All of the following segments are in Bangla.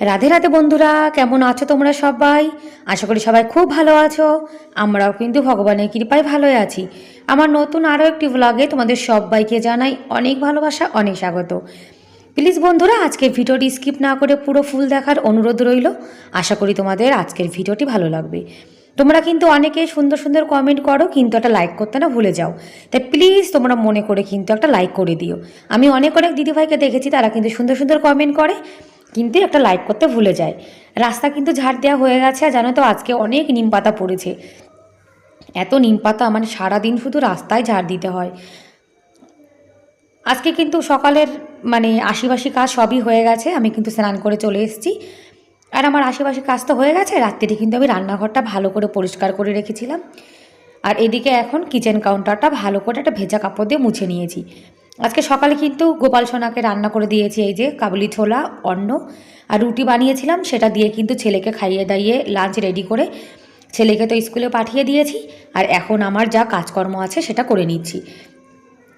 রাধে রাধে বন্ধুরা, কেমন আছো তোমরা সবাই? আশা করি সবাই খুব ভালো আছো। আমরাও কিন্তু ভগবানের কৃপায় ভালোই আছি। আমার নতুন আরও একটি ভ্লগে তোমাদের সবাইকে জানাই অনেক ভালোবাসা, অনেক স্বাগত। প্লিজ বন্ধুরা, আজকের ভিডিওটি স্কিপ না করে পুরো ফুল দেখার অনুরোধ রইল। আশা করি তোমাদের আজকের ভিডিওটি ভালো লাগবে। তোমরা কিন্তু অনেকে সুন্দর সুন্দর কমেন্ট করো, কিন্তু একটা লাইক করতে না ভুলে যাও। তাই প্লিজ তোমরা মনে করে কিন্তু একটা লাইক করে দিও। আমি অনেক অনেক দিদিভাইকে দেখেছি, তারা কিন্তু সুন্দর সুন্দর কমেন্ট করে, কিন্তু একটা লাইক করতে ভুলে যায়। রাস্তা কিন্তু ঝাড় দেওয়া হয়ে গেছে, আর জানো তো আজকে অনেক নিম পাতা পড়েছে। এত নিম পাতা, মানে সারাদিন শুধু রাস্তায় ঝাড় দিতে হয়। আজকে কিন্তু সকালের মানে আশিবাসী কাজ সবই হয়ে গেছে। আমি কিন্তু স্নান করে চলে এসেছি, আর আমার আশিবাসী কাজ তো হয়ে গেছে। রাত্রিরে কিন্তু আমি রান্নাঘরটা ভালো করে পরিষ্কার করে রেখেছিলাম, আর এদিকে এখন কিচেন কাউন্টারটা ভালো করে একটা ভেজা কাপড় দিয়ে মুছে নিয়েছি। আজকে সকালে কিন্তু গোপাল সোনাকে রান্না করে দিয়েছি, এই যে কাবুলি ছোলা, অন্ন আর রুটি বানিয়েছিলাম, সেটা দিয়ে কিন্তু ছেলেকে খাইয়ে দাইয়ে লাঞ্চ রেডি করে ছেলেকে তো স্কুলে পাঠিয়ে দিয়েছি। আর এখন আমার যা কাজকর্ম আছে সেটা করে নিচ্ছি।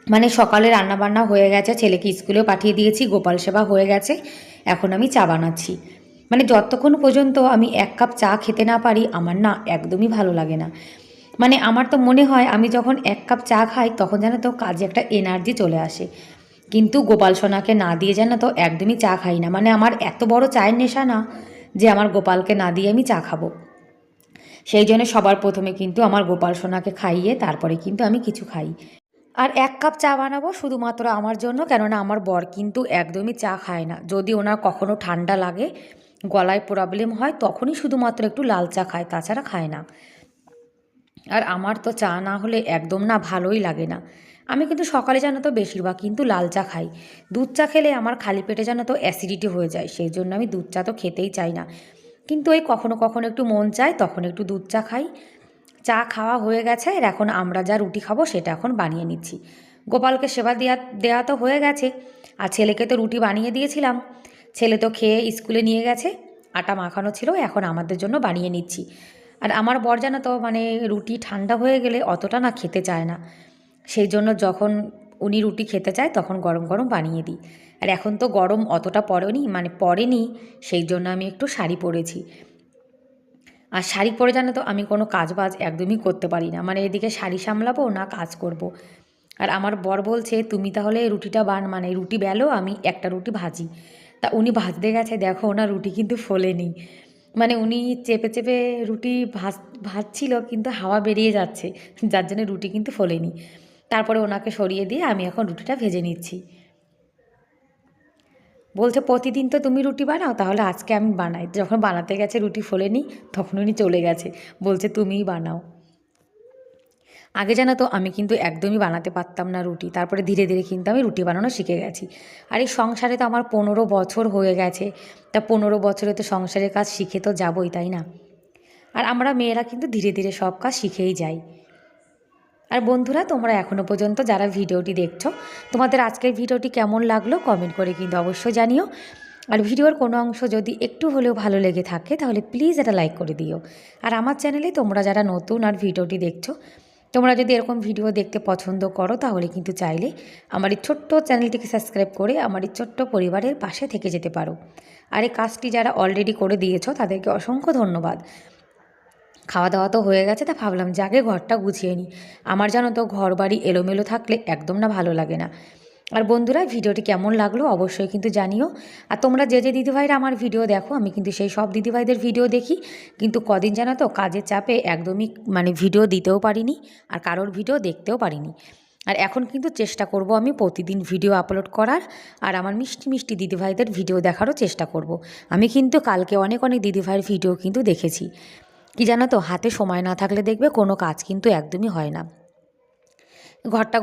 মানে সকালে রান্নাবান্না হয়ে গেছে, ছেলেকে স্কুলেও পাঠিয়ে দিয়েছি, গোপাল সেবা হয়ে গেছে, এখন আমি চা বানাচ্ছি। মানে যতক্ষণ পর্যন্ত আমি এক কাপ চা খেতে না পারি, আমার না একদমই ভালো লাগে না। মানে আমার তো মনে হয় আমি যখন এক কাপ চা খাই তখন যেন তো কাজে একটা এনার্জি চলে আসে। কিন্তু গোপাল সোনাকে না দিয়ে যেন তো একদমই চা খাই না। মানে আমার এত বড় চায়ের নেশা না যে আমার গোপালকে না দিয়ে আমি চা খাবো। সেই জন্য সবার প্রথমে কিন্তু আমার গোপাল সোনাকে খাইয়ে তারপরে কিন্তু আমি কিছু খাই। আর এক কাপ চা বানাবো শুধুমাত্র আমার জন্য, কেননা আমার বর কিন্তু একদমই চা খায় না। যদি ওনার কখনো ঠান্ডা লাগে, গলায় প্রবলেম হয়, তখনই শুধুমাত্র একটু লাল চা খায়, তাছাড়া খায় না। আর আমার তো চা না হলে একদম না ভালোই লাগে না। আমি কিন্তু সকালে জানো তো বেশিরভাগ কিন্তু লাল চা খাই। দুধ চা খেলে আমার খালি পেটে জানো তো অ্যাসিডিটি হয়ে যায়, সেই জন্য আমি দুধ চা তো খেতেই চাই না। কিন্তু ওই কখনো কখনো একটু মন চায়, তখন একটু দুধ চা খাই। চা খাওয়া হয়ে গেছে, আর এখন আমরা যা রুটি খাবো সেটা এখন বানিয়ে নিচ্ছি। গোপালকে সেবা দেওয়া দেওয়া তো হয়ে গেছে, আর ছেলেকে তো রুটি বানিয়ে দিয়েছিলাম। ছেলে তো খেয়ে স্কুলে নিয়ে গেছে, আটা মাখানো ছিল, এখন আমাদের জন্য বানিয়ে নিচ্ছি। আর আমার বর জানো তো মানে রুটি ঠান্ডা হয়ে গেলে অতটা না খেতে চায় না, সেই জন্য যখন উনি রুটি খেতে চায় তখন গরম গরম বানিয়ে দিই। আর এখন তো গরম অতটা পড়েনি, সেই জন্য আমি একটু শাড়ি পরেছি। আর শাড়ি পরে জানো তো আমি কোনো কাজ বাজ একদমই করতে পারি না, মানে এদিকে শাড়ি সামলাবো না কাজ করব। আর আমার বর বলছে তুমি তাহলে রুটিটা মানে রুটি বেলো, আমি একটা রুটি ভাজি। তা উনি ভাজতে গেছে, দেখো ওনার রুটি কিন্তু ফোলেনি। মানে উনি চেপে চেপে রুটি ভাজছিল, কিন্তু হাওয়া বেরিয়ে যাচ্ছে, যার জন্য রুটি কিন্তু ফোলেনি। তারপরে ওনাকে সরিয়ে দিয়ে আমি এখন রুটিটা ভেজে নিচ্ছি। বলছে প্রতিদিন তো তুমি রুটি বানাও, তাহলে আজকে আমি বানাই। যখন বানাতে গেছে রুটি ফোলেনি, তখন উনি চলে গেছে, বলছে তুমিই বানাও। আগে জানো তো আমি কিন্তু একদমই বানাতে পারতাম না রুটি, তারপরে ধীরে ধীরে কিন্তু আমি রুটি বানানো শিখে গেছি। আর এই সংসারে তো আমার 15 বছর হয়ে গেছে, তা 15 বছরে তো সংসারের কাজ শিখে তো যাবই, তাই না? আর আমরা মেয়েরা কিন্তু ধীরে ধীরে সব কাজ শিখেই যাই। আর বন্ধুরা, তোমরা এখনও পর্যন্ত যারা ভিডিওটি দেখছো, তোমাদের আজকের ভিডিওটি কেমন লাগলো কমেন্ট করে কিন্তু অবশ্যই জানিও। আর ভিডিওর কোনো অংশ যদি একটু হলেও ভালো লেগে থাকে তাহলে প্লিজ এটা লাইক করে দিও। আর আমার চ্যানেলে তোমরা যারা নতুন আর ভিডিওটি দেখছো, তোমরা যদি এরকম ভিডিও দেখতে পছন্দ করো তাহলে কিন্তু চাইলে আমার এই ছোট্ট চ্যানেলটিকে সাবস্ক্রাইব করে আমার এই ছোট্ট পরিবারের পাশে থেকে যেতে পারো। আর এই কাজটি যারা অলরেডি করে দিয়েছো তাদেরকে অসংখ্য ধন্যবাদ। খাওয়া দাওয়া তো হয়ে গেছে, তা ভাবলাম যে আগে ঘরটা গুছিয়ে নিই। আমার জানো তো ঘর বাড়ি এলোমেলো থাকলে একদম না ভালো লাগে না। আর বন্ধুরা, ভিডিওটি কেমন লাগলো অবশ্যই কিন্তু জানিও। আর তোমরা যে যে দিদিভাইরা আমার ভিডিও দেখো, আমি কিন্তু সেই সব দিদিভাইদের ভিডিও দেখি, কিন্তু কদিন জানো তো কাজের চাপে একদমই মানে ভিডিও দিতেও পারিনি, আর কারোর ভিডিও দেখতেও পারিনি। আর এখন কিন্তু চেষ্টা করব আমি প্রতিদিন ভিডিও আপলোড করার, আর আমার মিষ্টি মিষ্টি দিদিভাইদের ভিডিও দেখারও চেষ্টা করব। আমি কিন্তু কালকে অনেক অনেক দিদিভাইয়ের ভিডিও কিন্তু দেখেছি। কি জানো তো, হাতে সময় না থাকলে দেখবে কোনো কাজ কিন্তু একদমই হয় না। ঘরটা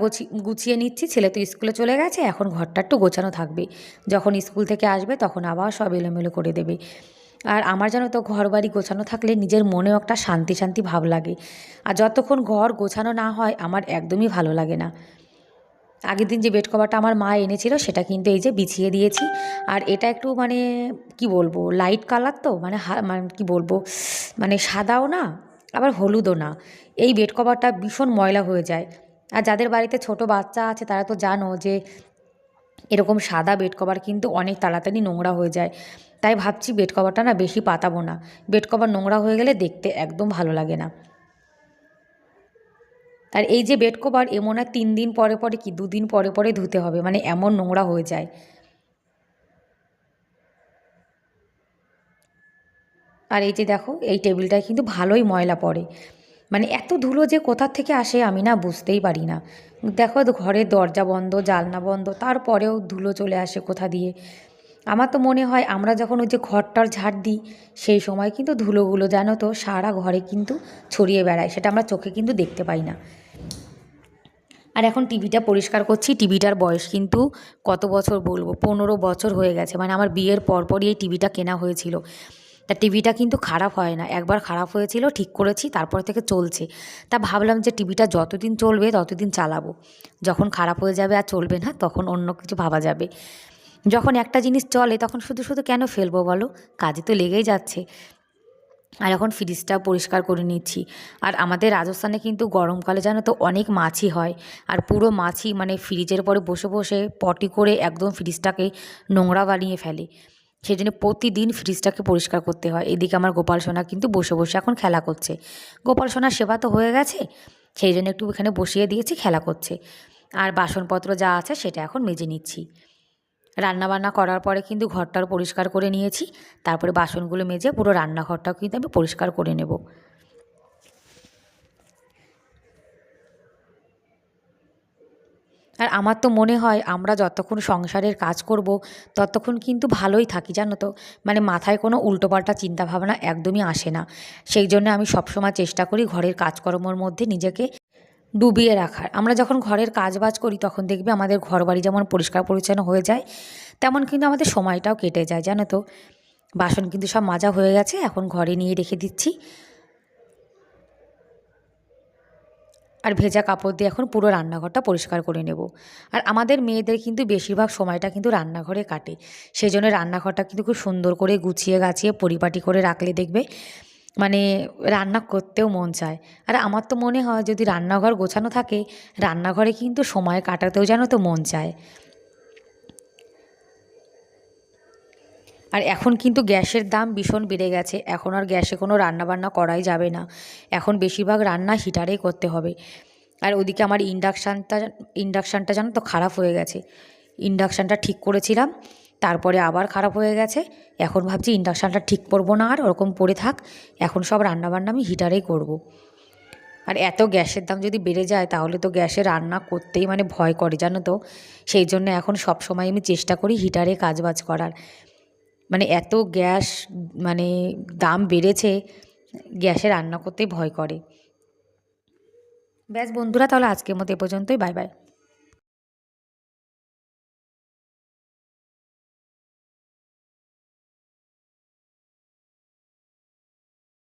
গুছিয়ে নিচ্ছি, ছেলে তো স্কুলে চলে গেছে, এখন ঘরটা একটু গোছানো থাকবে। যখন স্কুল থেকে আসবে তখন আবার সব এলোমেলো করে দেবে। আর আমার জানো তো ঘর বাড়ি গোছানো থাকলে নিজের মনেও একটা শান্তি শান্তি ভাব লাগে। আর যতক্ষণ ঘর গোছানো না হয় আমার একদমই ভালো লাগে না। আগের দিন যে বেড কভারটা আমার মা এনেছিল সেটা কিন্তু এই যে বিছিয়ে দিয়েছি। আর এটা একটু মানে কি বলবো, লাইট কালার তো, মানে কি বলবো, মানে সাদাও না আবার হলুদও না। এই বেড কভারটা ভীষণ ময়লা হয়ে যায়। আর যাদের বাড়িতে ছোট বাচ্চা আছে তারা তো জানো যে এরকম সাদা বেড কভার কিন্তু অনেক তাড়াতাড়ি নোংরা হয়ে যায়। তাই ভাবছি বেড কভারটা না বেশি পাতাবো না, বেড কভার নোংরা হয়ে গেলে দেখতে একদম ভালো লাগে না। আর এই যে বেড কভার এমন আর 3 দিন পরে পরে কি 2 দিন পরে পরে ধুতে হবে, মানে এমন নোংরা হয়ে যায়। আর এই যে দেখো এই টেবিলটায় কিন্তু ভালোই ময়লা পড়ে, মানে এত ধুলো যে কোথা থেকে আসে আমি না বুঝতেই পারি না। দেখো ঘরের দরজা বন্ধ, জানলা বন্ধ, তারপরেও ধুলো চলে আসে কোথা দিয়ে। আমার তো মনে হয় আমরা যখন ওই যে ঘরটার ঝাড় দিই সেই সময় কিন্তু ধুলোগুলো জানো তো সারা ঘরে কিন্তু ছড়িয়ে বেড়ায়, সেটা আমরা চোখে কিন্তু দেখতে পাই না। আর এখন টিভিটা পরিষ্কার করছি। টিভিটার বয়স কিন্তু কত বছর বলবো, 15 বছর হয়ে গেছে, মানে আমার বিয়ের পরপরই এই টিভিটা কেনা হয়েছিল। তা টিভিটা কিন্তু খারাপ হয় না, একবার খারাপ হয়েছিল, ঠিক করেছি, তারপর থেকে চলছে। তা ভাবলাম যে টিভিটা যতদিন চলবে ততদিন চালাবো, যখন খারাপ হয়ে যাবে আর চলবে না তখন অন্য কিছু ভাবা যাবে। যখন একটা জিনিস চলে তখন শুধু শুধু কেন ফেলবো বলো, কাজে তো লেগেই যাচ্ছে। আর এখন ফ্রিজটা পরিষ্কার করে নিচ্ছি। আর আমাদের রাজস্থানে কিন্তু গরমকালে জানো তো অনেক মাছি হয়, আর পুরো মাছি মানে ফ্রিজের পরে বসে বসে পটি করে একদম ফ্রিজটাকে নোংরা বানিয়ে ফেলে। সেই জন্য প্রতিদিন ফ্রিজটাকে পরিষ্কার করতে হয়। এদিকে আমার গোপাল সোনা কিন্তু বসে বসে এখন খেলা করছে। গোপাল সোনার সেবা তো হয়ে গেছে, সেই জন্য একটু এখানে বসিয়ে দিয়েছি, খেলা করছে। আর বাসনপত্র যা আছে সেটা এখন মেজে নিচ্ছি। রান্নাবান্না করার পরে কিন্তু ঘরটাও পরিষ্কার করে নিয়েছি, তারপরে বাসনগুলো মেজে পুরো রান্নাঘরটাও কিন্তু আমি পরিষ্কার করে নেব। আর আমার তো মনে হয় আমরা যতক্ষণ সংসারের কাজ করব ততক্ষণ কিন্তু ভালোই থাকি জানো তো, মানে মাথায় কোনো উল্টোপাল্টা চিন্তাভাবনা একদমই আসে না। সেই জন্য আমি সবসময় চেষ্টা করি ঘরের কাজকর্মর মধ্যে নিজেকে ডুবিয়ে রাখার। আমরা যখন ঘরের কাজবাজ করি তখন দেখবে আমাদের ঘরবাড়ি যেমন পরিষ্কার পরিচ্ছন্ন হয়ে যায়, তেমন কিন্তু আমাদের সময়টাও কেটে যায় জানো তো। বাসন কিন্তু সব মাজা হয়ে গেছে, এখন ঘরে নিয়ে রেখে দিচ্ছি। আর ভেজা কাপড় দিয়ে এখন পুরো রান্নাঘরটা পরিষ্কার করে নেব। আর আমাদের মেয়েদের কিন্তু বেশিরভাগ সময়টা কিন্তু রান্নাঘরে কাটে, সেই জন্য রান্নাঘরটা কিন্তু খুব সুন্দর করে গুছিয়ে গাছিয়ে পরিপাটি করে রাখলে দেখবে মানে রান্না করতেও মন চায়। আর আমার তো মনে হয় যদি রান্নাঘর গোছানো থাকে রান্নাঘরে কিন্তু সময় কাটাতেও যেন তো মন চায়। আর এখন কিন্তু গ্যাসের দাম ভীষণ বেড়ে গেছে, এখন আর গ্যাসে কোনো রান্নাবান্না করাই যাবে না, এখন বেশিরভাগ রান্না হিটারেই করতে হবে। আর ওদিকে আমার ইন্ডাকশানটা জানো তো খারাপ হয়ে গেছে। ইন্ডাকশানটা ঠিক করেছিলাম, তারপরে আবার খারাপ হয়ে গেছে। এখন ভাবছি ইন্ডাকশানটা ঠিক করবো না, আর ওরকম পড়ে থাক, এখন সব রান্নাবান্না আমি হিটারেই করব। আর এত গ্যাসের দাম যদি বেড়ে যায় তাহলে তো গ্যাসে রান্না করতেই মানে ভয় করে জানো তো। সেই জন্য এখন সব সময় আমি চেষ্টা করি হিটারে কাজবাজ করার, মানে এত গ্যাস মানে দাম বেড়েছে, গ্যাসে রান্না করতেই ভয় করে। ব্যাস বন্ধুরা, তাহলে আজকের মতো এ পর্যন্তই, বাই বাই।